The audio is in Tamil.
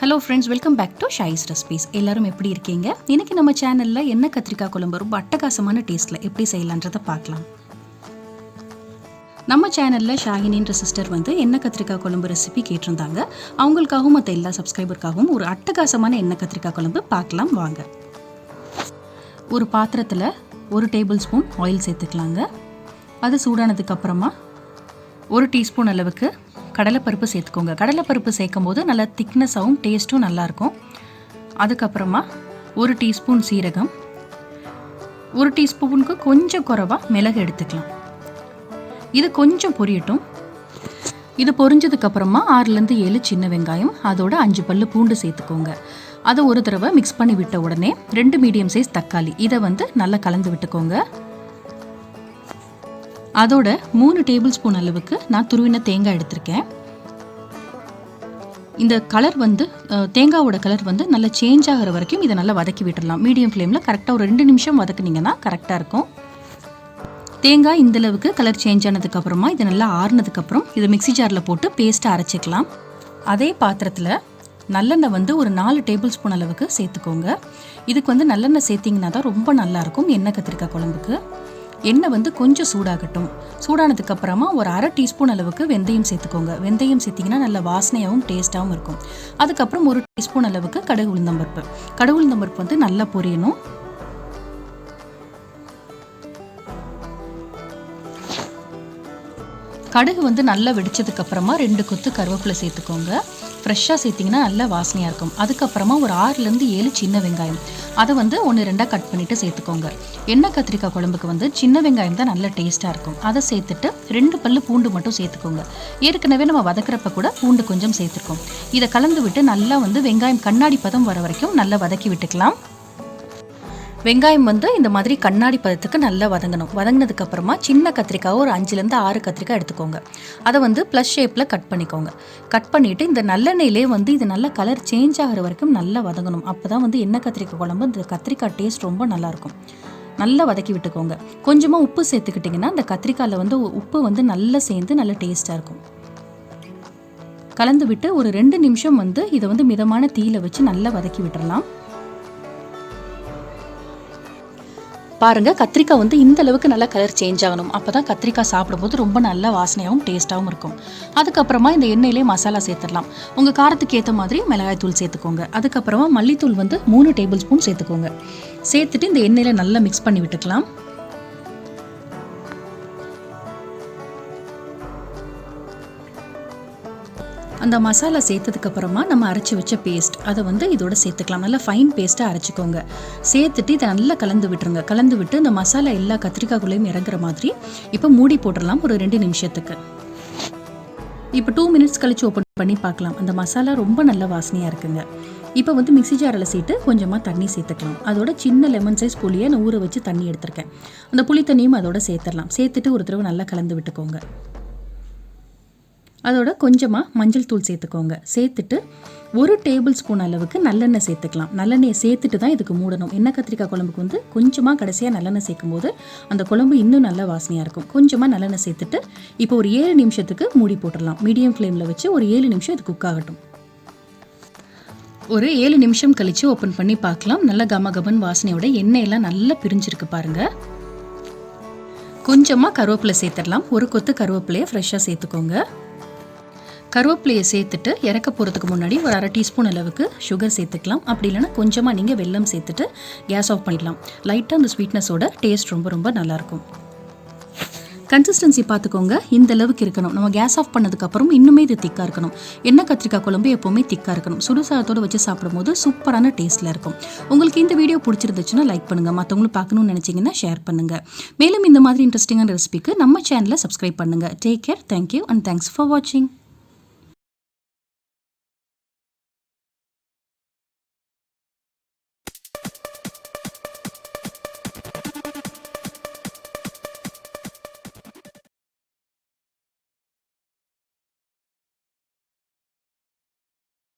Hello friends, welcome back to Shai's recipes. எல்லாரும் எப்படி இருக்கீங்க? இன்றைக்கி நம்ம சேனலில் எண்ணெய் கத்திரிக்காய் குழம்பு ரொம்ப அட்டகாசமான டேஸ்ட்டில் எப்படி செய்யலான்றதை பார்க்கலாம். நம்ம சேனலில் ஷாகினின்ற சிஸ்டர் எண்ணெய் கத்திரிக்காய் குழம்பு ரெசிபி கேட்டிருந்தாங்க. அவங்களுக்காகவும் மற்ற எல்லா சப்ஸ்கிரைபருக்காகவும் ஒரு அட்டகாசமான எண்ணெய் கத்திரிக்காய் குழம்பு பார்க்கலாம் வாங்க. ஒரு பாத்திரத்தில் 1 டேபிள் ஸ்பூன் ஆயில் சேர்த்துக்கலாங்க. அது சூடானதுக்கப்புறமா 1 டீஸ்பூன் அளவுக்கு கடலைப்பருப்பு சேர்த்துக்கோங்க. கடலைப்பருப்பு சேர்க்கும் போது நல்லா திக்னஸாகவும் டேஸ்ட்டும் நல்லாயிருக்கும். அதுக்கப்புறமா 1 டீஸ்பூன் சீரகம், 1 டீஸ்பூனுக்கு கொஞ்சம் குறைவாக மிளகு எடுத்துக்கலாம். இது கொஞ்சம் பொரியட்டும். இது பொரிஞ்சதுக்கப்புறமா 6லேருந்து 7 சின்ன வெங்காயம், அதோட 5 பல்லு பூண்டு சேர்த்துக்கோங்க. அதை ஒரு தடவை மிக்ஸ் பண்ணி விட்ட உடனே 2 மீடியம் சைஸ் தக்காளி, இதை நல்லா கலந்து விட்டுக்கோங்க. அதோட 3 டேபிள் ஸ்பூன் அளவுக்கு நான் துருவின தேங்காய் எடுத்திருக்கேன். இந்த கலர் தேங்காவோட கலர் நல்லா சேஞ்ச் ஆகிற வரைக்கும் இதை நல்லா வதக்கி விட்டுடலாம். மீடியம் ஃப்ளேமில் கரெக்டாக ஒரு 2 நிமிஷம் வதக்குனிங்கன்னா கரெக்டாக இருக்கும். தேங்காய் இந்தளவுக்கு கலர் சேஞ்ச் ஆனதுக்கப்புறமா இது நல்லா ஆறுனதுக்கப்புறம் இதை மிக்ஸி ஜாரில் போட்டு பேஸ்ட்டாக அரைச்சிக்கலாம். அதே பாத்திரத்தில் நல்லெண்ணெய் ஒரு 4 டேபிள் ஸ்பூன் அளவுக்கு சேர்த்துக்கோங்க. இதுக்கு நல்லெண்ணெய் சேர்த்திங்கன்னா தான் ரொம்ப நல்லாயிருக்கும் எண்ணெய் கத்திரிக்காய் குழம்புக்கு. எண்ணெய் கொஞ்சம் சூடாகட்டும். சூடானதுக்கப்புறமா ஒரு 1/2 டீஸ்பூன் அளவுக்கு வெந்தயம் சேர்த்துக்கோங்க. வெந்தயம் சேர்த்திங்கன்னா நல்ல வாசனையாகவும் டேஸ்ட்டாகவும் இருக்கும். அதுக்கப்புறம் 1 டீஸ்பூன் அளவுக்கு கடுகு உளுந்தம்பருப்பு. கடுகு உளுந்தம்பருப்பு நல்லா பொரியணும். கடுகு நல்லா வெடிச்சதுக்கப்புறமா 2 கொத்து கருவேப்பிலை சேர்த்துக்கோங்க. ஃப்ரெஷ்ஷாக சேர்த்திங்கன்னா நல்லா வாசனையாக இருக்கும். அதுக்கப்புறமா ஒரு 6லேருந்து 7 சின்ன வெங்காயம், அதை 1-2 கட் பண்ணிவிட்டு சேர்த்துக்கோங்க. எண்ணெய் கத்திரிக்காய் குழம்புக்கு சின்ன வெங்காயம் தான் நல்ல டேஸ்ட்டாக இருக்கும். அதை சேர்த்துட்டு 2 பல்லு பூண்டு மட்டும் சேர்த்துக்கோங்க. ஏற்கனவே நம்ம வதக்கிறப்ப கூட பூண்டு கொஞ்சம் சேர்த்துருக்கோம். இதை கலந்து விட்டு நல்லா வெங்காயம் கண்ணாடி பதம் வர வரைக்கும் நல்லா வதக்கி விட்டுக்கலாம். வெங்காயம் இந்த மாதிரி கண்ணாடி பதத்துக்கு நல்லா வதங்கணும். வதங்கினதுக்கப்புறமா சின்ன கத்திரிக்காய் ஒரு 5லேருந்து 6 கத்திரிக்காய் எடுத்துக்கோங்க. அதை ப்ளஸ் ஷேப்பில் கட் பண்ணிக்கோங்க. கட் பண்ணிவிட்டு இந்த நல்லெண்ணெயிலே இது நல்லா கலர் சேஞ்ச் ஆகிற வரைக்கும் நல்லா வதங்கணும். அப்போ தான் எண்ணெய் கத்திரிக்காய் குழம்பு இந்த கத்திரிக்காய் டேஸ்ட் ரொம்ப நல்லாயிருக்கும். நல்லா வதக்கி விட்டுக்கோங்க. கொஞ்சமாக உப்பு சேர்த்துக்கிட்டிங்கன்னா இந்த கத்திரிக்காயில் உப்பு நல்லா சேர்ந்து நல்லா டேஸ்ட்டாக இருக்கும். கலந்து விட்டு ஒரு 2 நிமிஷம் இதை மிதமான தீயில வச்சு நல்லா வதக்கி விட்டுறலாம். பாருங்கள், கத்திரிக்காய் இந்த அளவுக்கு நல்லா கலர் சேஞ்ச் ஆகணும். அப்போ தான் கத்திரிக்காய் சாப்பிடும்போது ரொம்ப நல்ல வாசனையாகவும் டேஸ்ட்டாகவும் இருக்கும். அதுக்கப்புறமா இந்த எண்ணெயிலே மசாலா சேர்த்துடலாம். உங்கள் காரத்துக்கு ஏற்ற மாதிரி மிளகாய் தூள் சேர்த்துக்கோங்க. அதுக்கப்புறமா மல்லித்தூள் 3 டேபிள் ஸ்பூன் சேர்த்துக்கோங்க. சேர்த்துட்டு இந்த எண்ணெயில் நல்லா மிக்ஸ் பண்ணி விட்டுக்கலாம். அந்த மசாலா சேர்த்ததுக்கப்புறமா நம்ம அரைச்சி வச்ச பேஸ்ட் அதை இதோட சேர்த்துக்கலாம். நல்லா ஃபைன் பேஸ்ட்டாக அரைச்சிக்கோங்க. சேர்த்துட்டு இதை நல்லா கலந்து விட்டுருங்க. கலந்து விட்டு இந்த மசாலா எல்லா கத்திரிக்காய்க்குள்ளேயும் இறங்குற மாதிரி இப்போ மூடி போட்டுடலாம் ஒரு 2 நிமிஷத்துக்கு. இப்போ 2 மினிட்ஸ் கழிச்சு ஓப்பன் பண்ணி பார்க்கலாம். அந்த மசாலா ரொம்ப நல்ல வாசனையாக இருக்குங்க. இப்போ மிக்ஸி ஜாரில் சேர்த்து கொஞ்சமாக தண்ணி சேர்த்துக்கலாம். அதோட சின்ன லெமன் சைஸ் புளியை நான் ஊற வச்சு தண்ணி எடுத்திருக்கேன். அந்த புளி தண்ணியும் அதோட சேர்த்துடலாம். சேர்த்துட்டு ஒரு தடவை நல்லா கலந்து விட்டுக்கோங்க. அதோட கொஞ்சமாக மஞ்சள் தூள் சேர்த்துக்கோங்க. சேர்த்துட்டு 1 டேபிள் ஸ்பூன் அளவுக்கு நல்லெண்ணெய் சேர்த்துக்கலாம். நல்லெண்ணெயை சேர்த்துட்டு தான் இதுக்கு மூடணும். எண்ணெய் கத்திரிக்காய் குழம்புக்கு கொஞ்சமாக கடைசியாக நல்லெண்ணெய் சேர்க்கும் போது அந்த குழம்பு இன்னும் நல்லா வாசனையாக இருக்கும். கொஞ்சமாக நல்லெண்ணெய் சேர்த்துட்டு இப்போ ஒரு 7 நிமிஷத்துக்கு மூடி போட்டுடலாம். மீடியம் ஃப்ளேமில் வச்சு ஒரு 7 நிமிஷம் இது குக் ஆகட்டும். ஒரு 7 நிமிஷம் கழித்து ஓப்பன் பண்ணி பார்க்கலாம். நல்லா கமகமன் வாசனையோட எண்ணெயெல்லாம் நல்லா பிரிஞ்சிருக்கு பாருங்கள். கொஞ்சமாக கருவேப்பிலை சேர்த்துடலாம். 1 கொத்து கருவேப்பிலையை ஃப்ரெஷ்ஷாக சேர்த்துக்கோங்க. கருவேப்பிலையை சேர்த்துட்டு இறக்க போகிறதுக்கு முன்னாடி ஒரு 1/2 டீஸ்பூன் அளவுக்கு சுகர் சேர்த்துக்கலாம். அப்படி இல்லைனா கொஞ்சமாக நீங்கள் வெல்லம் சேர்த்துட்டு கேஸ் ஆஃப் பண்ணிடலாம். லைட்டாக அந்த ஸ்வீட்னஸோட டேஸ்ட் ரொம்ப ரொம்ப நல்லாயிருக்கும். கன்சிஸ்டன்சி பார்த்துக்கோங்க, இந்த அளவுக்கு இருக்கணும். நம்ம கேஸ் ஆஃப் பண்ணதுக்கப்புறம் இன்னுமே இது திக்காக இருக்கணும். எண்ணெய் கத்திரிக்காய் குழம்பு எப்போவுமே திக்காக இருக்கணும். சுடுசாதத்தோடு வச்சு சாப்பிடும்போது சூப்பரான டேஸ்ட்டில் இருக்கும். உங்களுக்கு இந்த வீடியோ பிடிச்சிருந்துச்சுன்னா லைக் பண்ணுங்கள். மற்றவங்களும் பார்க்கணும்னு நினச்சிங்கன்னா ஷேர் பண்ணுங்கள். மேலும் இந்த மாதிரி இன்ட்ரெஸ்டிங்கான ரெசிபிக்கு நம்ம சேனலை சப்ஸ்கிரைப் பண்ணுங்கள். Take care, thank you and thanks for வாட்சிங்.